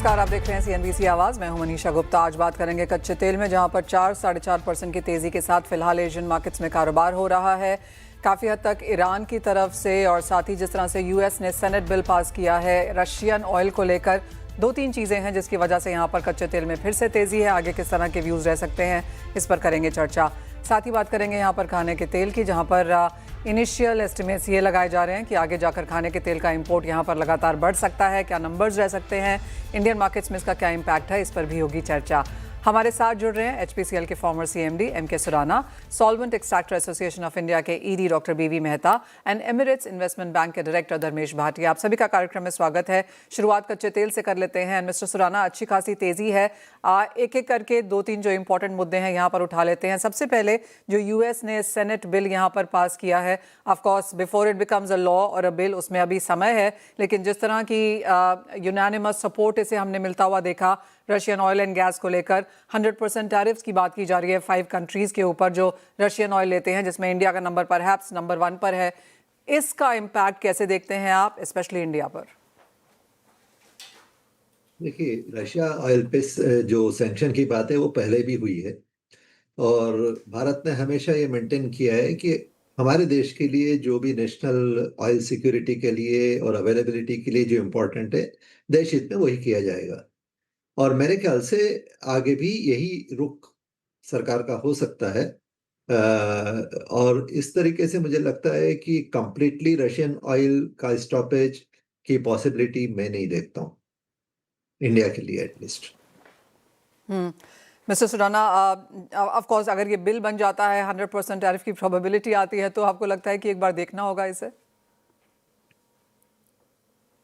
नमस्कार, आप देख रहे हैं सीएनबीसी आवाज। मैं हूं मनीषा गुप्ता। आज बात करेंगे कच्चे तेल में, जहां पर 4-4.5% की तेजी के साथ फिलहाल एशियन मार्केट्स में कारोबार हो रहा है। काफी हद तक ईरान की तरफ से और साथ ही जिस तरह से यूएस ने सेनेट बिल पास किया है रशियन ऑयल को लेकर, 2-3 चीजें हैं जिसकी वजह से यहां पर कच्चे तेल में फिर से तेजी है। आगे किस तरह के व्यूज रह सकते हैं, इस पर करेंगे चर्चा। साथ ही बात करेंगे यहाँ पर खाने के तेल की, जहाँ पर इनिशियल एस्टिमेट्स ये लगाए जा रहे हैं कि आगे जाकर खाने के तेल का इंपोर्ट यहाँ पर लगातार बढ़ सकता है। क्या नंबर्स रह सकते हैं, इंडियन मार्केट्स में इसका क्या इम्पैक्ट है, इस पर भी होगी चर्चा। हमारे साथ जुड़ रहे हैं एचपीसीएल के former CMD MK Surana, solvent extractor association of India के ED doctor BV Mehta and Emirates investment bank के डायरेक्टर धर्मेश भाटिया। आप सभी का कार्यक्रम में स्वागत है। शुरुआत कच्चे तेल से कर लेते हैं। मिस्टर सुराना, अच्छी खासी तेजी है। एक एक करके 2-3 जो इंपॉर्टेंट मुद्दे हैं यहाँ पर उठा लेते हैं। सबसे पहले जो यूएस ने सेनेट बिल यहाँ पर पास किया है, of course before it becomes a law और अ बिल, उसमें अभी समय है, लेकिन जिस तरह की यूनानिमस सपोर्ट इसे हमने मिलता हुआ देखा रशियन ऑयल एंड गैस को लेकर। 100% टैरिफ्स की बात की जा रही है 5 कंट्रीज के ऊपर जो रशियन ऑयल लेते हैं, जिसमें इंडिया का नंबर परहैप्स नंबर 1 पर है। इसका इम्पैक्ट कैसे देखते हैं आप, स्पेशली इंडिया पर? देखिए, रशिया ऑयल पे जो सैंक्शन की बात है वो पहले भी हुई है और भारत ने हमेशा ये मेंटेन किया है कि हमारे देश के लिए जो भी नेशनल ऑयल सिक्योरिटी के लिए और अवेलेबिलिटी के लिए जो इम्पोर्टेंट है, देश हित में वही किया जाएगा। और मेरे ख्याल से आगे भी यही रुख सरकार का हो सकता है। और इस तरीके से मुझे लगता है कि कंप्लीटली रशियन ऑयल का स्टॉपेज की पॉसिबिलिटी मैं नहीं देखता हूँ, इंडिया के लिए at least. Mister Surana, of course अगर ये बिल बन जाता है, 100% टैरिफ की प्रोबेबिलिटी आती है, तो आपको लगता है कि एक बार देखना होगा इसे?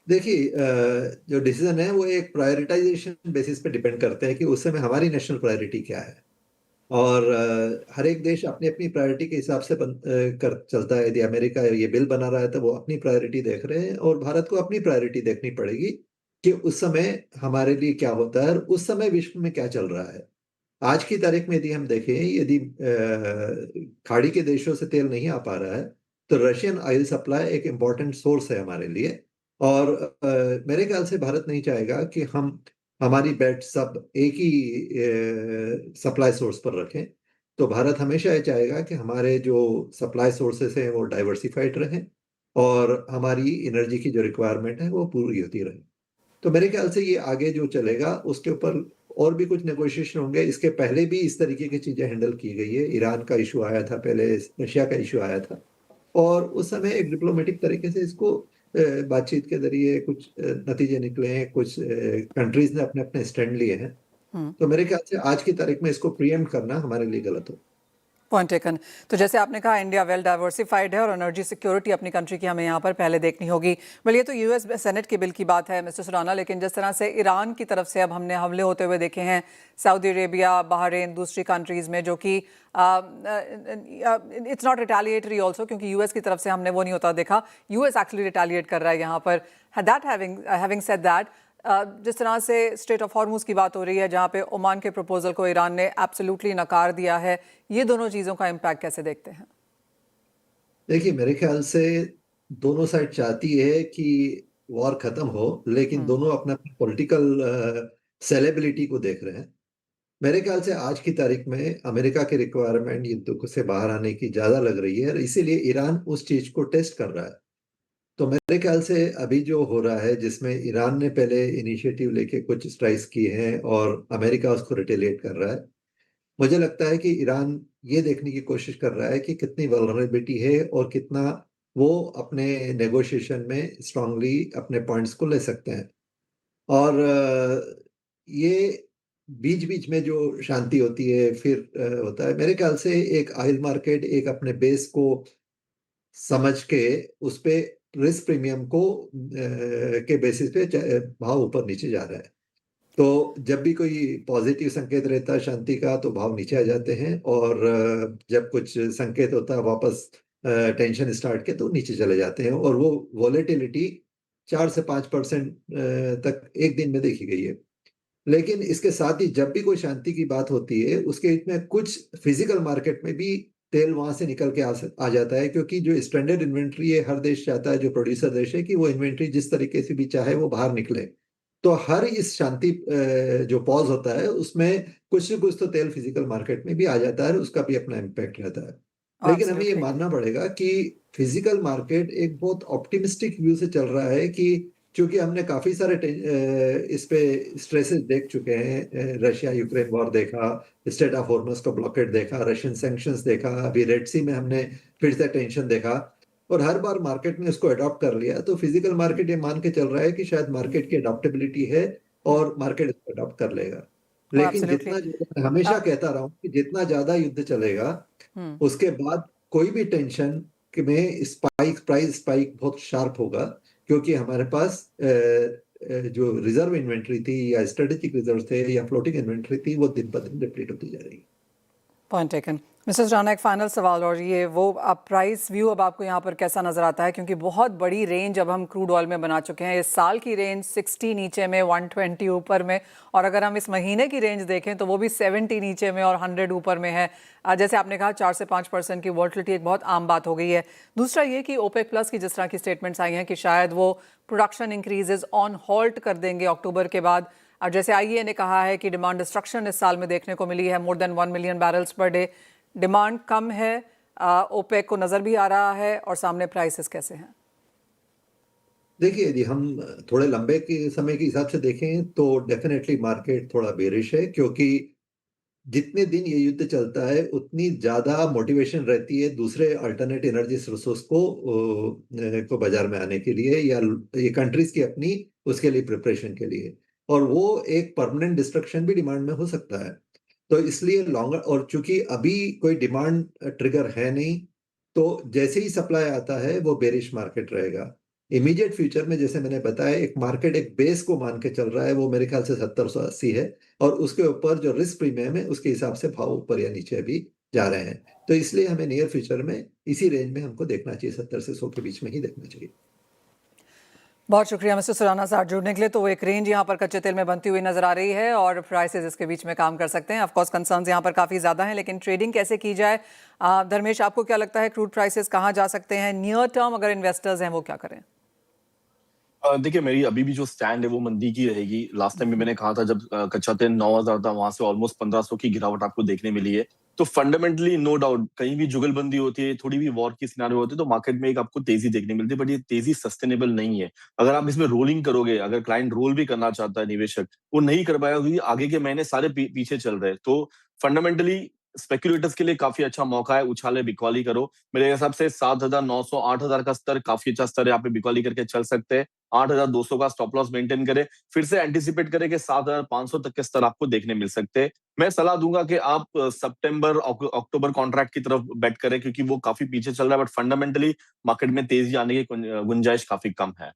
देखिए, जो डिसीजन है वो एक प्रायोरिटाइजेशन बेसिस पे डिपेंड करते हैं कि उस समय हमारी नेशनल प्रायोरिटी क्या है। और हर एक देश अपनी अपनी प्रायोरिटी के हिसाब से कर चलता है। यदि अमेरिका ये बिल बना रहा है तो वो अपनी प्रायोरिटी देख रहे हैं और भारत को अपनी प्रायोरिटी देखनी पड़ेगी कि उस समय हमारे लिए क्या होता है और उस समय विश्व में क्या चल रहा है। आज की तारीख में यदि हम देखें, यदि खाड़ी के देशों से तेल नहीं आ पा रहा है तो रशियन ऑयल सप्लाई एक इम्पॉर्टेंट सोर्स है हमारे लिए। और मेरे ख्याल से भारत नहीं चाहेगा कि हम हमारी बेट सब एक ही सप्लाई सोर्स पर रखें। तो भारत हमेशा ये चाहेगा कि हमारे जो सप्लाई सोर्सेस हैं वो डाइवर्सिफाइड रहें और हमारी एनर्जी की जो रिक्वायरमेंट है वो पूरी होती रहे। तो मेरे ख्याल से ये आगे जो चलेगा उसके ऊपर और भी कुछ नेगोशिएशन होंगे। इसके पहले भी इस तरीके की चीजें हैंडल की गई है। ईरान का इशू आया था पहले, रशिया का इशू आया था और उस समय एक डिप्लोमेटिक तरीके से इसको बातचीत के जरिए कुछ नतीजे निकले हैं। कुछ कंट्रीज ने अपने अपने स्टैंड लिए हैं। तो मेरे ख्याल से आज की तारीख में इसको प्रीएम्प्ट करना हमारे लिए गलत हो। Point taken. तो जैसे आपने कहा, इंडिया वेल डाइवर्सिफाइड है और एनर्जी सिक्योरिटी अपनी कंट्री की हमें यहाँ पर पहले देखनी होगी। वेल, ये तो यूएस सेनेट के बिल की बात है मिस्टर सुराना, लेकिन जिस तरह से ईरान की तरफ से अब हमने हमले होते हुए देखे हैं, सऊदी अरेबिया, बहरीन, दूसरी कंट्रीज़ में, जो कि इट्स नॉट रिटेलिएटरी ऑल्सो, क्योंकि यूएस की तरफ से हमने वो नहीं होता देखा। यूएस एक्चुअली रिटेलिएट कर रहा है यहाँ पर। दैट हैविंग सेड दैट, जिस तरह से स्ट्रेट ऑफ हॉर्मुज की बात हो रही है, जहां पे ओमान के प्रपोजल को ईरान ने एब्सोल्युटली नकार दिया है, ये दोनों चीज़ों का इम्पैक्ट कैसे देखते हैं? देखिए, मेरे ख्याल से दोनों साइड चाहती है कि वॉर खत्म हो, लेकिन दोनों अपना पॉलिटिकल सेलेबिलिटी को देख रहे हैं। मेरे ख्याल से आज की तारीख में अमेरिका की रिक्वायरमेंट युद्ध से बाहर आने की ज्यादा लग रही है और इसीलिए ईरान उस चीज को टेस्ट कर रहा है। तो मेरे ख्याल से अभी जो हो रहा है, जिसमें ईरान ने पहले इनिशिएटिव लेके कुछ स्ट्राइक्स किए हैं और अमेरिका उसको रिटेलिएट कर रहा है, मुझे लगता है कि ईरान ये देखने की कोशिश कर रहा है कि कितनी वल्नरेबिलिटी है और कितना वो अपने नेगोशिएशन में स्ट्रांगली अपने पॉइंट्स को ले सकते हैं। और ये बीच बीच में जो शांति होती है फिर होता है। मेरे ख्याल से एक ऑयल मार्केट एक अपने बेस को समझ के उस पे रिस्क प्रीमियम को के बेसिस पे भाव ऊपर नीचे जा रहा है। तो जब भी कोई पॉजिटिव संकेत रहता है शांति का तो भाव नीचे आ जाते हैं और जब कुछ संकेत होता है वापस टेंशन स्टार्ट के तो नीचे चले जाते हैं और वो वॉलेटिलिटी 4 से 5% तक एक दिन में देखी गई है। लेकिन इसके साथ ही जब भी कोई शांति की बात होती है उसके बीच में कुछ फिजिकल मार्केट में भी तेल वहां से निकल के आ जाता है, क्योंकि जो स्टैंडर्ड इन्वेंट्री है हर देश चाहता है, जो प्रोड्यूसर देश है, कि वो इन्वेंट्री जिस तरीके से भी चाहे वो बाहर निकले। तो हर इस शांति जो पॉज होता है उसमें कुछ न कुछ तो तेल फिजिकल मार्केट में भी आ जाता है, उसका भी अपना इम्पैक्ट रहता है। लेकिन हमें ये एब्सोल्युटली। मानना पड़ेगा कि फिजिकल मार्केट एक बहुत ऑप्टिमिस्टिक व्यू से चल रहा है कि क्योंकि हमने काफी सारे इस पे स्ट्रेसेस देख चुके हैं, रशिया यूक्रेन वॉर देखा, स्टेट ऑफ हॉर्मस का ब्लॉकेट देखा, रशियन सैंक्शंस देखा, अभी रेड सी में हमने फिर से टेंशन देखा, और हर बार मार्केट ने इसको अडॉप्ट कर लिया। तो फिजिकल मार्केट ये मान के चल रहा है कि शायद मार्केट की अडॉप्टेबिलिटी है और मार्केट इसको अडॉप्ट कर लेगा। लेकिन एब्सोल्युटली। मैं हमेशा कहता रहा हूं कि जितना ज्यादा युद्ध चलेगा उसके बाद कोई भी टेंशन में स्पाइक, प्राइस स्पाइक बहुत शार्प होगा, क्योंकि हमारे पास जो रिजर्व इन्वेंट्री थी या स्ट्रेटेजिक रिजर्व थे या फ्लोटिंग इन्वेंट्री थी वो दिन ब दिन डिप्लीट होती जा रही है। Point taken. मिस्टर राणा, एक फाइनल सवाल, और ये वो आप प्राइस व्यू अब आपको यहाँ पर कैसा नजर आता है, क्योंकि बहुत बड़ी रेंज अब हम क्रूड ऑयल में बना चुके हैं। इस साल की रेंज 60 नीचे में, 120 ऊपर में, और अगर हम इस महीने की रेंज देखें तो वो भी 70 नीचे में और 100 ऊपर में है। जैसे आपने कहा 4 से 5% की वॉल्टिलिटी एक बहुत आम बात हो गई है। दूसरा ये कि ओपेक प्लस की जिस तरह की स्टेटमेंट्स आई हैं कि शायद वो प्रोडक्शन इंक्रीजेज ऑन हॉल्ट कर देंगे अक्टूबर के बाद, और जैसे आईईए ने कहा है कि डिमांड डिस्ट्रक्शन इस साल में देखने को मिली है, more than 1 million barrels per day, demand कम है, ओपेक को नजर भी आ रहा है, और सामने प्राइसेस कैसे हैं? देखिए, यदि हम थोड़े लंबे के समय के हिसाब से देखें तो डेफिनेटली मार्केट थोड़ा बेरिश है, क्योंकि जितने दिन ये युद्ध चलता है उतनी ज्यादा मोटिवेशन रहती है दूसरे अल्टरनेट एनर्जी सोर्सेस को बाजार में आने के लिए, या ये कंट्रीज की अपनी उसके लिए प्रिपरेशन के लिए, और वो एक परमानेंट डिस्ट्रक्शन भी डिमांड में हो सकता है। तो इसलिए लॉन्गर, और चूंकि अभी कोई डिमांड ट्रिगर है नहीं, तो जैसे ही सप्लाई आता है वो बेरिश मार्केट रहेगा। इमीडिएट फ्यूचर में जैसे मैंने बताया, एक मार्केट एक बेस को मान के चल रहा है, वो मेरे ख्याल से 70-80 है, और उसके ऊपर जो रिस्क प्रीमियम है उसके हिसाब से भाव ऊपर या नीचे भी जा रहे हैं। तो इसलिए हमें नियर फ्यूचर में इसी रेंज में हमको देखना चाहिए, 70 से 100 के बीच में ही देखना चाहिए। बहुत शुक्रिया मिस्टर सुराना साहब जुड़ने के लिए। तो एक रेंज यहाँ पर कच्चे तेल में बनती हुई नजर आ रही है और प्राइसेस इसके बीच में काम कर सकते हैं। ऑफ कोर्स कंसर्न्स यहाँ पर काफ़ी ज़्यादा हैं, लेकिन ट्रेडिंग कैसे की जाए? धर्मेश, आपको क्या लगता है क्रूड प्राइसेस कहाँ जा सकते हैं नियर टर्म? अगर इन्वेस्टर्स हैं वो क्या करें? देखिए, मेरी अभी भी जो स्टैंड है वो मंदी की रहेगी। लास्ट टाइम भी मैंने कहा था जब कच्चा तेल 9,000 था, वहां से ऑलमोस्ट 1,500 की गिरावट आपको देखने मिली है। तो फंडामेंटली नो डाउट कहीं भी जुगलबंदी होती है, थोड़ी भी वॉर की सिनारियो होती है, तो मार्केट में एक आपको तेजी देखने मिलती है, बट ये तेजी सस्टेनेबल नहीं है। अगर आप इसमें रोलिंग करोगे, अगर क्लाइंट रोल भी करना चाहता है निवेशक, वो नहीं कर पाएगा, क्योंकि आगे के महीने सारे पीछे चल रहे हैं। तो फंडामेंटली स्पेक्युलेटर्स के लिए काफी अच्छा मौका है, उछाले बिकवाली करो। मेरे हिसाब से 7,900 8,000 का स्तर काफी अच्छा स्तर है, यहाँ पे बिकवाली करके चल सकते हैं। 8,200 का स्टॉप लॉस मेंटेन करे, फिर से एंटिसिपेट करे कि 7,500 तक के स्तर आपको देखने मिल सकते हैं। मैं सलाह दूंगा कि आप सितंबर अक्टूबर कॉन्ट्रैक्ट की तरफ बेट करें, क्योंकि वो काफी पीछे चल रहा है, बट फंडामेंटली मार्केट में तेजी आने की गुंजाइश काफी कम है।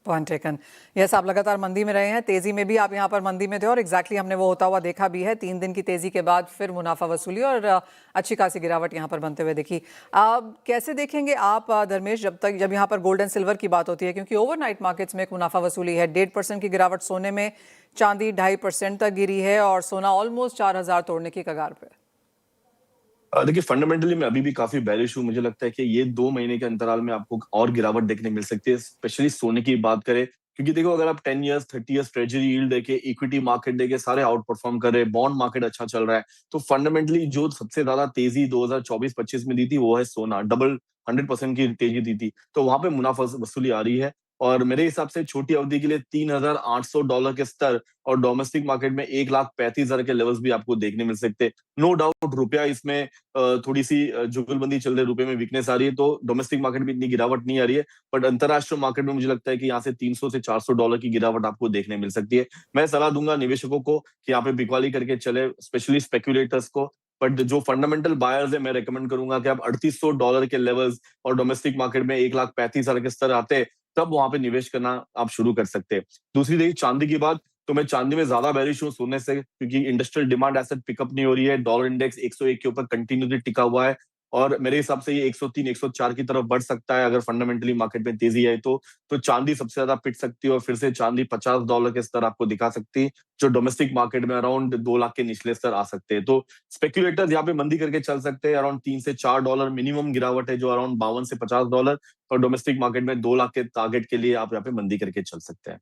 Point taken. यस, आप लगातार मंदी में रहे हैं, तेजी में भी आप यहाँ पर मंदी में थे, और एग्जैक्टली हमने वो होता हुआ देखा भी है। 3 दिन की तेजी के बाद फिर मुनाफा वसूली और अच्छी खासी गिरावट यहाँ पर बनते हुए देखी। कैसे देखेंगे आप धर्मेश, जब यहाँ पर गोल्ड एंड सिल्वर की बात होती है, क्योंकि ओवरनाइट मार्केट्स में एक मुनाफा वसूली है। 1.5% की गिरावट सोने में, चांदी 2.5% तक गिरी है, और सोना ऑलमोस्ट 4,000 तोड़ने की कगार पे। देखिए, फंडामेंटली मैं अभी भी काफी बेरिश हूँ। मुझे लगता है कि ये 2 महीने के अंतराल में आपको और गिरावट देखने मिल सकती है, स्पेशली सोने की बात करें। क्योंकि देखो, अगर आप 10 इयर्स 30 इयर्स ट्रेजरी यील्ड देखे, इक्विटी मार्केट देखे, सारे आउट परफॉर्म कर रहे हैं, बॉन्ड मार्केट अच्छा चल रहा है। तो फंडामेंटली जो सबसे ज्यादा तेजी 2024-25 में दी थी वो है सोना, डबल 100% की तेजी दी थी। तो वहां पे मुनाफा वसूली आ रही है, और मेरे हिसाब से छोटी अवधि के लिए $3,800 के स्तर और डोमेस्टिक मार्केट में 1,35,000 के लेवल्स भी आपको देखने मिल सकते हैं। नो डाउट रुपया इसमें थोड़ी सी जुगलबंदी चल रही है, रुपए में वीकनेस आ रही है, तो डोमेस्टिक मार्केट में इतनी गिरावट नहीं आ रही है। बट अंतरराष्ट्रीय मार्केट में मुझे लगता है कि यहाँ से $300 से $400 की गिरावट आपको देखने मिल सकती है। मैं सलाह दूंगा निवेशकों को कि यहाँ पे बिकवाली करके चले, स्पेशली स्पेक्युलेटर्स को। बट जो फंडामेंटल बायर्स है, मैं रेकमेंड करूंगा कि आप $3,800 के लेवल्स और डोमेस्टिक मार्केट में 1,35,000 के स्तर आते हैं, तब वहां पे निवेश करना आप शुरू कर सकते हैं। दूसरी रही चांदी की बात, तो मैं चांदी में ज्यादा बेरिश हूँ सोने से, क्योंकि इंडस्ट्रियल डिमांड एसेट पिकअप नहीं हो रही है। डॉलर इंडेक्स 101 के ऊपर कंटिन्यूसली टिका हुआ है, और मेरे हिसाब से ये 103 104 की तरफ बढ़ सकता है अगर फंडामेंटली मार्केट में तेजी आई तो चांदी सबसे ज्यादा पिट सकती है, और फिर से चांदी $50 के स्तर आपको दिखा सकती है, जो डोमेस्टिक मार्केट में अराउंड 2 लाख के निचले स्तर आ सकते हैं। तो स्पेक्युलेटर्स यहाँ पे मंदी करके चल सकते हैं। अराउंड $3 से $4 मिनिमम गिरावट है, जो अराउंड $52 से $50, और डोमेस्टिक मार्केट में 2 लाख के टारगेट के लिए आप यहाँ पे मंदी करके चल सकते हैं।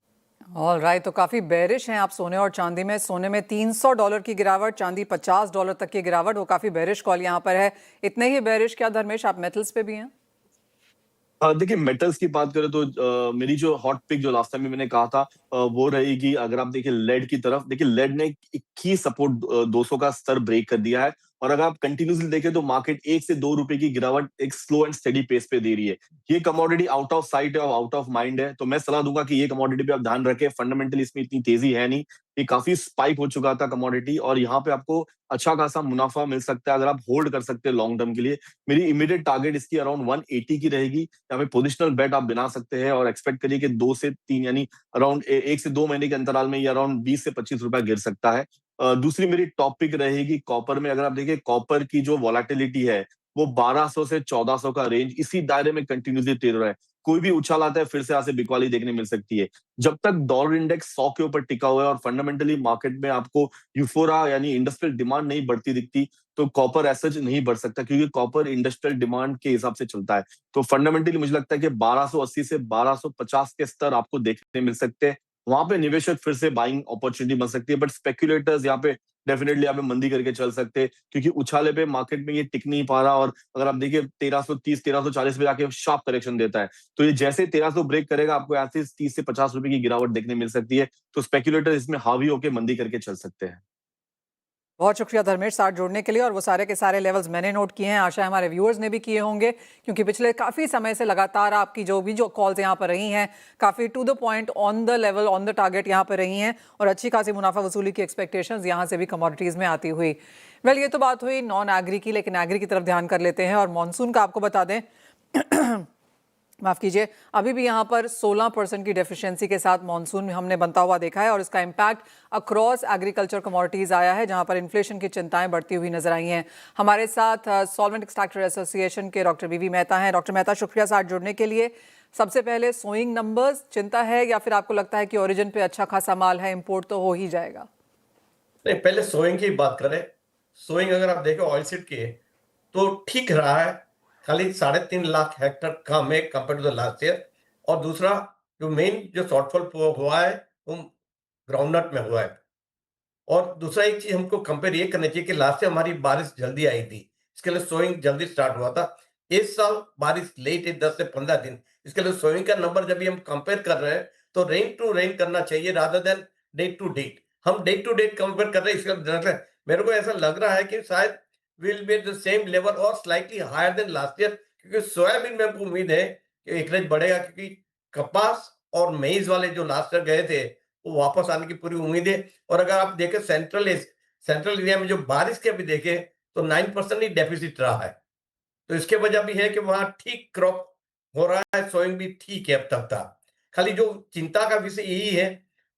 ऑल राइट, तो काफी बेरिश हैं आप सोने और चांदी में। सोने में $300 की गिरावट, चांदी $50 तक की गिरावट। वो काफी बेरिश कॉल यहाँ पर है। इतने ही बेरिश क्या धर्मेश आप मेटल्स पे भी हैं? देखिए मेटल्स की बात करें तो मेरी जो हॉट पिक जो लास्ट टाइम में मैंने कहा था वो रहेगी। अगर आप देखिए लेड की तरफ, देखिए लेड ने एक की सपोर्ट 200 का स्तर ब्रेक कर दिया है। और अगर आप कंटिन्यूसली देखें तो मार्केट 1 से 2 रुपए की गिरावट एक स्लो एंड स्टेडी पेस पे दे रही है। ये कमोडिटी आउट ऑफ साइट है और आउट ऑफ माइंड है, तो मैं सलाह दूंगा कि ये कमोडिटी पे आप ध्यान रखें। फंडामेंटली इसमें इतनी तेजी है नहीं, ये काफी स्पाइक हो चुका था कमोडिटी, और यहाँ पे आपको अच्छा खासा मुनाफा मिल सकता है अगर आप होल्ड कर सकते हैं लॉन्ग टर्म के लिए। मेरी इमीडिएट टारगेट इसकी अराउंड 180 की रहेगी। यहाँ पे पोजिशनल बेट आप बना सकते हैं और एक्सपेक्ट करिए कि 2 से 3 यानी अराउंड 1 से 2 महीने के अंतराल में ये अराउंड 20 से 25 रुपया गिर सकता है। दूसरी मेरी टॉपिक रहेगी कॉपर में। अगर आप देखिए कॉपर की जो वॉलेटिलिटी है वो 1200 से 1400 का रेंज इसी दायरे में कंटिन्यूसली ट्रेड हो रहा है। कोई भी उछाल आता है फिर से यहाँ से बिकवाली देखने मिल सकती है। जब तक डॉलर इंडेक्स 100 के ऊपर टिका हुआ है और फंडामेंटली मार्केट में आपको यूफोरा यानी इंडस्ट्रियल डिमांड नहीं बढ़ती दिखती, तो कॉपर एसच नहीं बढ़ सकता, क्योंकि कॉपर इंडस्ट्रियल डिमांड के हिसाब से चलता है। तो फंडामेंटली मुझे लगता है कि 1280 से 1250 के स्तर आपको देखने मिल सकते हैं। वहां पे निवेशक फिर से बाइंग अपॉर्चुनिटी बन सकती है, बट स्पेक्युलेटर्स यहाँ पे डेफिनेटली यहाँ पे मंदी करके चल सकते हैं, क्योंकि उछाले पे मार्केट में ये टिक नहीं पा रहा। और अगर आप देखिए 1330 1340 पे जाके शार्प करेक्शन देता है, तो ये जैसे 1300 ब्रेक करेगा आपको ऐसे 30 से 50 रुपए की गिरावट देखने मिल सकती है। तो स्पेक्युलेटर इसमें हावी होकर मंदी करके चल सकते हैं। बहुत शुक्रिया धर्मेश साथ जोड़ने के लिए। और वो सारे के सारे लेवल्स मैंने नोट किए हैं, आशा है हमारे व्यूअर्स ने भी किए होंगे, क्योंकि पिछले काफ़ी समय से लगातार आपकी जो कॉल्स यहाँ पर रही हैं काफ़ी to the point, on the level, on the target यहाँ पर रही हैं, और अच्छी खासी मुनाफा वसूली की एक्सपेक्टेशंस यहाँ से भी कमोडिटीज़ में आती हुई। वेल, ये तो बात हुई नॉन एग्री की, लेकिन एग्री की तरफ ध्यान कर लेते हैं और मॉनसून का आपको बता दें। माफ कीजिए, अभी भी यहाँ पर 16% की डेफिशिएंसी के साथ मॉनसून हमने बनता हुआ देखा है, और इसका इम्पैक्ट अक्रॉस एग्रीकल्चर कमोडिटीज आया है, जहाँ पर इन्फ्लेशन की चिंताएं बढ़ती हुई नजर आई हैं। हमारे साथ सॉल्वेंट एक्सट्रैक्टर एसोसिएशन के डॉक्टर बीवी मेहता हैं। डॉक्टर मेहता, शुक्रिया साथ जुड़ने के लिए। सबसे पहले सोइंग नंबर्स चिंता है, या फिर आपको लगता है कि ओरिजिन पे अच्छा खासा माल है, इम्पोर्ट तो हो ही जाएगा? नहीं, पहले सोइंग की बात करें। सोइंग अगर आप देखें ऑयल सीड की तो ठीक रहा है, खाली 3.5 लाख हेक्टर कम है compare to the last year. और दूसरा जो मेन जो शॉर्टफॉल हुआ है वो ग्राउंडनट में हुआ है। और दूसरा एक चीज हमको कंपेयर ये करनी चाहिए कि लास्ट ईयर हमारी बारिश जल्दी आई थी, इसके लिए सोइंग जल्दी स्टार्ट हुआ था। इस साल बारिश लेट है, 10 से 15 दिन। इसके लिए सोइंग का नंबर जब भी हम कंपेयर कर रहे हैं तो रेन टू रेन करना चाहिए rather than date to date. हम डेट टू डेट कंपेयर कर रहे हैं, इसका मेरे को ऐसा लग रहा है कि शायद will be the same level और slightly higher than last year, क्योंकि सोयाबीन में हमको उम्मीद है कि एकरेज बढ़ेगा, क्योंकि कपास और मेज वाले जो लास्ट ईयर गए थे वो वापस आने की पूरी उम्मीद है। और अगर आप देखें सेंट्रल एरिया में जो बारिश के अभी देखें तो 9% ही डेफिसिट रहा है। तो इसके वजह भी है कि वहां ठीक क्रॉप हो रहा है, सोइंग भी ठीक है अब तक था। खाली जो चिंता का विषय यही है,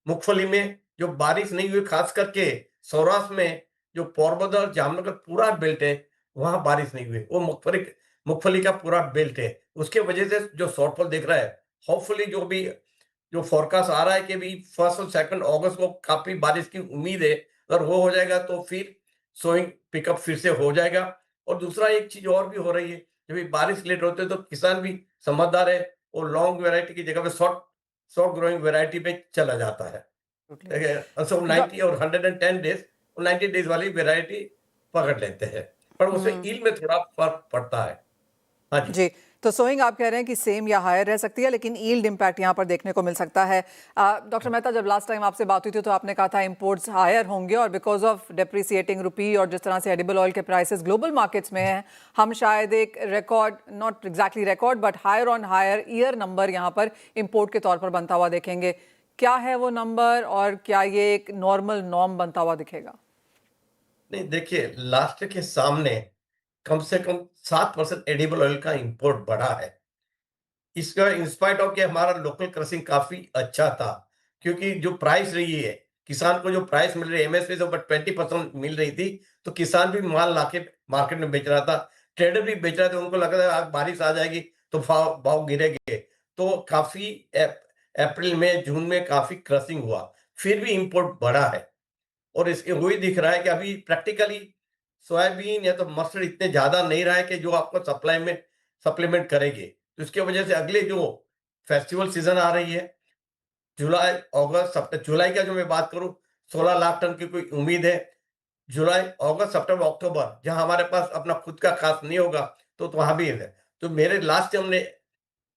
मूंगफली में जो बारिश नहीं हुई, खास करके सौराष्ट्र में जो पोरबंदर जामनगर पूरा बेल्ट है वहां बारिश नहीं हुई, वो मूंगफली का पूरा बेल्ट है। उसके वजह से जो शॉर्टफॉल दिख रहा है, होपफुली जो फोरकास्ट आ रहा है कि भी 1 और 2 अगस्त को काफी बारिश की उम्मीद है। अगर वो हो जाएगा तो फिर सोइंग पिकअप फिर से हो जाएगा। और दूसरा एक चीज और भी हो रही है, जब ये बारिश लेट होते हैं तो किसान भी समझदार है, वो लॉन्ग वैरायटी की जगह पे शॉर्ट शॉर्ट ग्रोइंग वैरायटी पे चला जाता है। सो 90 और 110 डेज, 90 डेज वाली वैरायटी पकड़ लेते हैं, पर उससे ईल्ड में थोड़ा फर्क पड़ता है। हाँ जी। जी, तो सोइंग आप कह रहे हैं कि सेम या हायर रह सकती है, लेकिन यील्ड इम्पैक्ट यहाँ पर देखने को मिल सकता है। डॉक्टर मेहता, जब लास्ट टाइम आपसे बात हुई थी तो आपने कहा था इंपोर्ट्स हायर होंगे, और बिकॉज ऑफ डेप्रिसिएटिंग रुपी और जिस तरह से एडिबल ऑयल के प्राइसेस ग्लोबल मार्केट्स में हैं, हम शायद एक record, not exactly record, but higher on higher year number यहाँ पर इंपोर्ट के तौर पर बनता हुआ देखेंगे। क्या है वो नंबर, और क्या ये एक नॉर्मल नॉर्म बनता हुआ दिखेगा? नहीं, देखिए लास्ट के सामने कम से कम 7% एडिबल ऑयल का इंपोर्ट बढ़ा है। इसका इंस्पाइट ऑफ कि हमारा लोकल क्रशिंग काफी अच्छा था, क्योंकि जो प्राइस रही है, किसान को जो प्राइस मिल रही है एमएसपी से ऊपर 20% मिल रही थी, तो किसान भी माल लाके मार्केट में बेच रहा था, ट्रेडर भी बेच रहा था। उनको लग रहा था आज बारिश आ जाएगी तो भाव भाव गिरेंगे। तो काफी अप्रैल में जून में काफी क्रशिंग हुआ, फिर भी इंपोर्ट बढ़ा है। और इसके वही दिख रहा है कि अभी प्रैक्टिकली सोयाबीन या तो मस्टर्ड इतने ज्यादा नहीं रहा है कि जो आपको सप्लाई में सप्लीमेंट करेंगे। तो इसके वजह से अगले जो फेस्टिवल सीजन आ रही है, जुलाई, अगस्त, सितंबर, जुलाई का जो मैं बात करूं 16 लाख टन की कोई उम्मीद है। जुलाई, अगस्त, सितंबर, अक्टूबर जहां हमारे पास अपना खुद का खास नहीं होगा तो वहां भी है। तो मेरे लास्ट हमने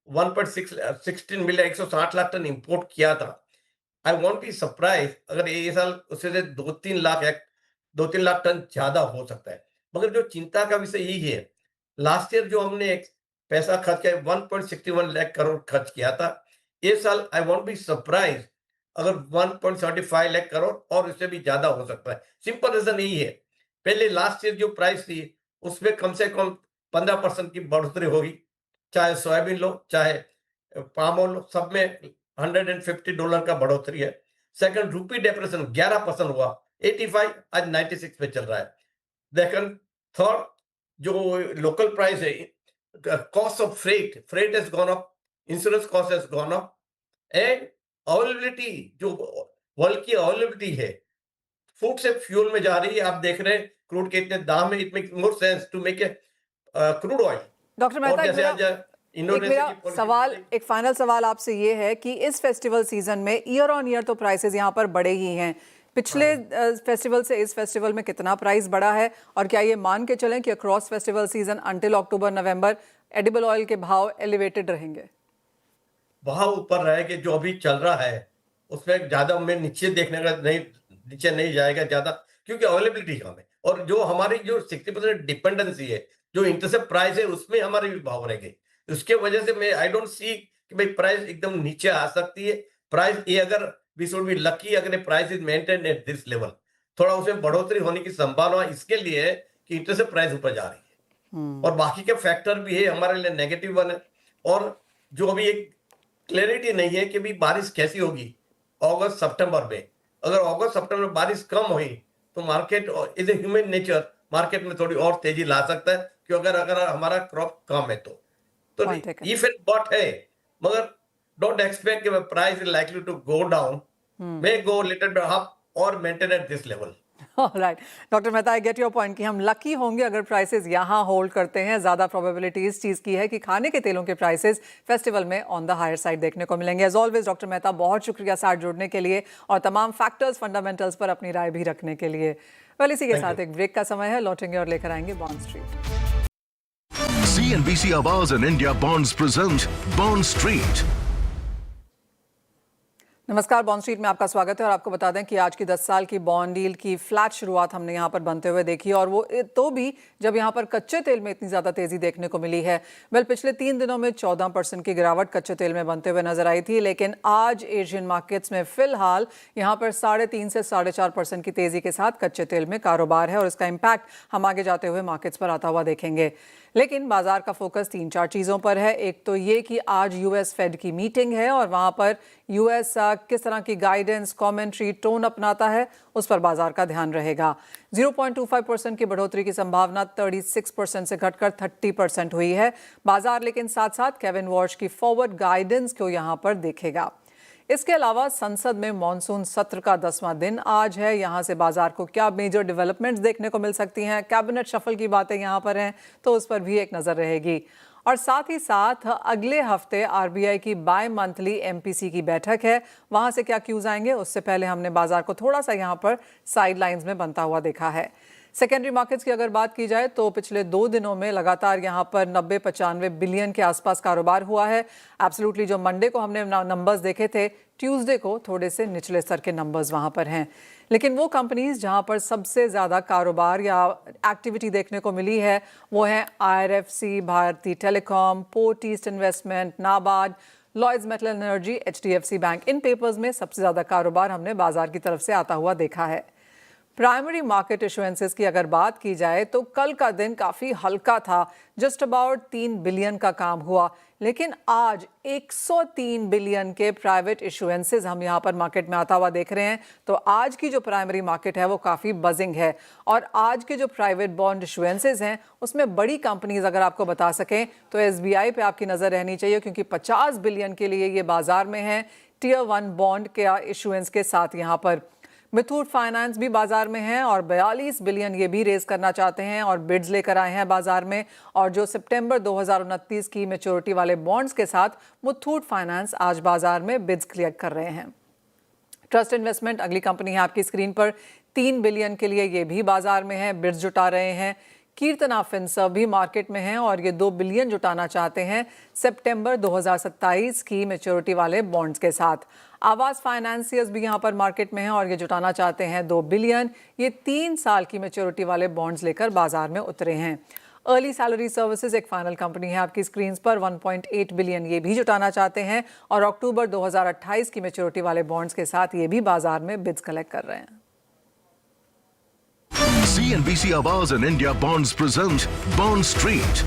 1.16 मिलियन 160 लाख टन इंपोर्ट किया था। आई वॉन्ट बी सरप्राइज अगर ये साल उससे से 2-3 लाख टन ज्यादा हो सकता है। मगर जो चिंता का विषय यही है, लास्ट ईयर जो हमने पैसा खर्च किया 1.61 लाख करोड़ खर्च किया था, ये साल आई वॉन्ट बी सरप्राइज अगर 1.75 लाख करोड़ और उससे भी ज्यादा हो सकता है। सिंपल रीजन यही है, पहले लास्ट ईयर जो प्राइस थी उसमें कम से कम 15% की बढ़ोतरी होगी, चाहे सोयाबीन लो चाहे पाम ऑयल लो, सब में $150 का बढ़ोतरी है। सेकंड, रूपी डेप्रेशन 11% हुआ, 85 आज 96 पे चल रहा है। सेकंड, थर्ड, जो लोकल प्राइस है, cost of freight has gone up, insurance cost has gone up, and availability जो वर्ल्ड की अवेलेबिलिटी है फूड से फ्यूल में जा रही है। आप देख रहे हैं क्रूड के इतने दाम है, it make more sense to make a crude oil. Doctor और मेहता, जैसे आज एक इंडोनेशिया मेरा की policy सवाल, बदली। एक फाइनल सवाल आपसे ये है कि इस फेस्टिवल सीजन में ईयर ऑन ईयर तो प्राइसेस यहाँ पर बढ़े ही हैं। पिछले फेस्टिवल से इस फेस्टिवल में कितना प्राइस बढ़ा है, और क्या ये मान के चलें कि अक्रॉस फेस्टिवल सीजन अंटिल अक्टूबर नवंबर एडिबल ऑयल के भाव एलिवेटेड रहेंगे? भाव ऊपर रहे कि जो अभी चल रहा है उसमें ज्यादा में नीचे देखने का नहीं, नीचे नहीं जाएगा ज्यादा, क्योंकि अवेलेबिलिटी कम है। और जो हमारी जो 60% डिपेंडेंसी है, जो इंटरसेप्ट प्राइस है, उसमें हमारे भी भाव रहेंगे। उसके वजह से मैं आई डोंट सी कि भाई प्राइस एकदम नीचे आ सकती है। प्राइस ये अगर वी शुड बी लकी अगर price is maintain at this level, थोड़ा उसमें बढ़ोतरी होने की संभावना इसके लिए है कि इंटरसेप्ट प्राइस ऊपर जा रही है। और बाकी के फैक्टर भी है हमारे लिए नेगेटिव वन है। और जो अभी एक क्लैरिटी नहीं है कि भी बारिश कैसी होगी अगस्त सितंबर में। अगर अगस्त सितंबर में बारिश कम हुई तो market is a human nature, market में थोड़ी और तेजी ला सकता है, कि अगर अगर हमारा क्रॉप कम है तो Point taken. इफेक्ट बट है। मगर डोंट एक्सपेक्ट कि price is likely to go down, may go little bit up और maintain at this level. Right doctor Mehta, I get your point कि हम लकी होंगे अगर प्राइसेस यहाँ होल्ड करते हैं। ज़्यादा प्रोबेबिलिटी इस चीज़ की है कि खाने के तेलों के प्राइसेस फेस्टिवल में ऑन द हायर साइड देखने को मिलेंगे। एज ऑलवेज डॉक्टर मेहता, बहुत शुक्रिया साथ जुड़ने के लिए और तमाम फैक्टर्स फंडामेंटल्स पर अपनी राय भी रखने के लिए। वेल, इसी के साथ एक ब्रेक का समय है, लौटेंगे और लेकर आएंगे bond street. CNBC Awards and India Bonds present Bond Street. नमस्कार, बॉन्ड स्ट्रीट में आपका स्वागत है। और आपको बता दें कि आज की 10 साल की बॉन्ड डील की फ्लैट शुरुआत हमने यहाँ पर बनते हुए देखी, और वो तो भी जब यहाँ पर कच्चे तेल में इतनी ज़्यादा तेज़ी देखने को मिली है। वेल, पिछले 3 दिनों में 14% की गिरावट कच्चे तेल में बनते हुए नजर आई थी, लेकिन आज एशियन मार्केट्स में फिलहाल यहाँ पर 3.5 से 4.5% की तेज़ी के साथ कच्चे तेल में कारोबार है, और इसका इम्पैक्ट हम आगे जाते हुए मार्केट्स पर आता हुआ देखेंगे। लेकिन बाजार का फोकस 3-4 चीज़ों पर है। एक तो ये कि आज यूएस फेड की मीटिंग है, और वहाँ पर यूएस किस तरह की गाइडेंस, कमेंट्री, टोन अपनाता है, उस पर बाजार का ध्यान रहेगा। 0.25% की बढ़ोतरी की संभावना 36% से घटकर 30% हुई है बाजार, लेकिन साथ साथ केविन वॉश की फॉरवर्ड गाइडेंस को यहाँ पर देखेगा। इसके अलावा संसद में मॉनसून सत्र का 10वां दिन आज है। यहाँ से बाजार को क्या मेजर डेवलपमेंट्स देखने को मिल सकती हैं, कैबिनेट शफल की बातें यहाँ पर हैं, तो उस पर भी एक नज़र रहेगी। और साथ ही साथ अगले हफ्ते आरबीआई की बाय मंथली एमपीसी की बैठक है, वहाँ से क्या क्यूज आएंगे, उससे पहले हमने बाजार को थोड़ा सा यहाँ पर साइड लाइन्स में बनता हुआ देखा है। सेकेंडरी मार्केट्स की अगर बात की जाए तो पिछले 2 दिनों में लगातार यहाँ पर 90-95 बिलियन के आसपास कारोबार हुआ है। एब्सोल्युटली जो मंडे को हमने नंबर्स देखे थे, ट्यूसडे को थोड़े से निचले स्तर के नंबर्स वहाँ पर हैं। लेकिन वो कंपनीज जहाँ पर सबसे ज़्यादा कारोबार या एक्टिविटी देखने को मिली है वो हैं IRFC, Bharti telecom, port east investment, NABARD, Lloyds metal energy, HDFC bank. इन पेपर्स में सबसे ज़्यादा कारोबार हमने बाजार की तरफ से आता हुआ देखा है। प्राइमरी मार्केट इशुएंसेस की अगर बात की जाए तो कल का दिन काफ़ी हल्का था, जस्ट अबाउट 3 बिलियन का काम हुआ, लेकिन आज 103 बिलियन के प्राइवेट इशुएंसेस हम यहाँ पर मार्केट में आता हुआ देख रहे हैं। तो आज की जो प्राइमरी मार्केट है वो काफ़ी बजिंग है, और आज के जो प्राइवेट बॉन्ड इशुएंसेस हैं उसमें बड़ी कंपनीज अगर आपको बता सकें तो SBI पे आपकी नज़र रहनी चाहिए, क्योंकि 50 बिलियन के लिए ये बाजार में है टियर 1 बॉन्ड के इशुएंस के साथ। यहाँ पर मुथूट फाइनेंस भी बाजार में है और 42 बिलियन ये भी रेज करना चाहते हैं और बिड्स लेकर आए हैं बाजार में। और जो सितंबर 2029 की मैच्योरिटी वाले बॉन्ड्स के साथ मुथूट फाइनेंस आज बाजार में बिड्स क्लियर कर रहे हैं। ट्रस्ट इन्वेस्टमेंट अगली कंपनी है आपकी स्क्रीन पर, 3 बिलियन के लिए ये भी बाजार में है, बिड्स जुटा रहे हैं। कीर्तना फिनसर्व भी मार्केट में हैं और ये 2 बिलियन जुटाना चाहते हैं सितंबर 2027 की मैच्योरिटी वाले बॉन्ड्स के साथ। आवास फाइनेंसियर्स भी यहाँ पर मार्केट में हैं और ये जुटाना चाहते हैं 2 बिलियन। ये 3 साल की मैच्योरिटी वाले बॉन्ड्स लेकर बाजार में उतरे हैं। अर्ली सैलरी सर्विसेज एक फाइनल कंपनी है आपकी स्क्रीन पर, 1.8 बिलियन ये भी जुटाना चाहते हैं और अक्टूबर 2028 की मैच्योरिटी वाले बॉन्ड्स के साथ ये भी बाजार में बिड्स कलेक्ट कर रहे हैं। CNBC Awaaz and India Bonds present Bond Street.